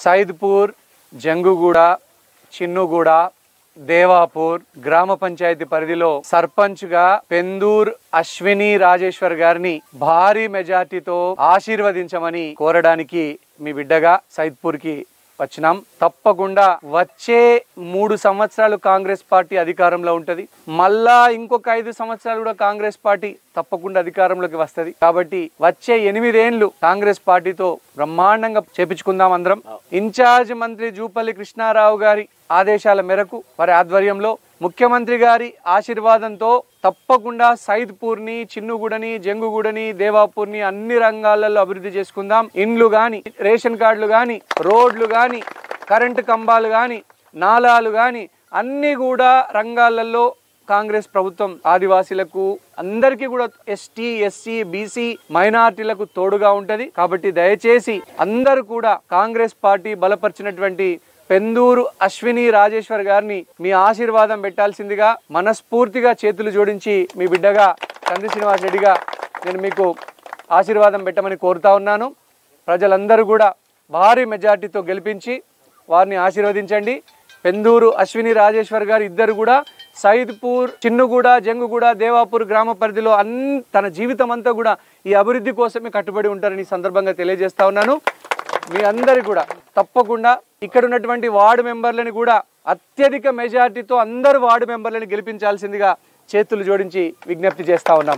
సైద్పూర్, జంగుగూడ, చిన్నుగూడ, దేవాపూర్ గ్రామ పంచాయతీ పరిధిలో సర్పంచ్ గా పెందూర్ అశ్విని రాజేశ్వర్ గారిని భారీ మెజార్టీతో ఆశీర్వదించమని కోరడానికి మీ బిడ్డగా సైద్పూర్ కి వచ్చినాం. తప్పకుండా వచ్చే 3 సంవత్సరాలు కాంగ్రెస్ పార్టీ అధికారంలో ఉంటది. మళ్ళా ఇంకొక 5 సంవత్సరాలు కూడా కాంగ్రెస్ పార్టీ తప్పకుండా అధికారంలోకి వస్తది. కాబట్టి వచ్చే 8 ఏళ్లు కాంగ్రెస్ పార్టీతో బ్రహ్మాండంగా చేపించుకుందాం అందరం. ఇన్ఛార్జ్ మంత్రి జూపల్లి కృష్ణారావు గారి ఆదేశాల మేరకు వారి ఆధ్వర్యంలో ముఖ్యమంత్రి గారి ఆశీర్వాదంతో తప్పకుండా సైద్పూర్ని, చిన్నుగూడని, జంగుగూడని, దేవాపూర్ని అన్ని రంగాలలో అభివృద్ధి చేసుకుందాం. ఇండ్లు గాని, రేషన్ కార్డులు గాని, రోడ్లు గాని, కరెంటు కంబాలు గాని, నాలాలు గాని అన్ని కూడా రంగాలలో కాంగ్రెస్ ప్రభుత్వం ఆదివాసీలకు అందరికీ కూడా ఎస్టీ, ఎస్సీ, బీసీ మైనార్టీలకు తోడుగా ఉంటది. కాబట్టి దయచేసి అందరూ కూడా కాంగ్రెస్ పార్టీ బలపరిచినటువంటి పెందూరు అశ్విని రాజేశ్వర్ గారిని మీ ఆశీర్వాదం పెట్టాల్సిందిగా మనస్ఫూర్తిగా చేతులు జోడించి మీ బిడ్డగా చంద్ర శ్రీనివాస్ రెడ్డిగా నేను మీకు ఆశీర్వాదం పెట్టమని కోరుతా ఉన్నాను. ప్రజలందరూ కూడా భారీ మెజార్టీతో గెలిపించి వారిని ఆశీర్వదించండి. పెందూరు అశ్విని రాజేశ్వర్ గారు ఇద్దరు కూడా సైద్పూర్, చిన్నుగూడ, జంగుగూడ, దేవాపూర్ గ్రామ పరిధిలో తన జీవితం అంతా కూడా ఈ అభివృద్ధి కోసమే కట్టుబడి ఉంటారని సందర్భంగా తెలియజేస్తా ఉన్నాను. మీ అందరి కూడా తప్పకుండా ఇక్కడ ఉన్నటువంటి వార్డు మెంబర్లని కూడా అత్యధిక మెజార్టీతో అందరు వార్డు మెంబర్లని గెలిపించాల్సిందిగా చేతులు జోడించి విజ్ఞప్తి చేస్తా ఉన్నాం.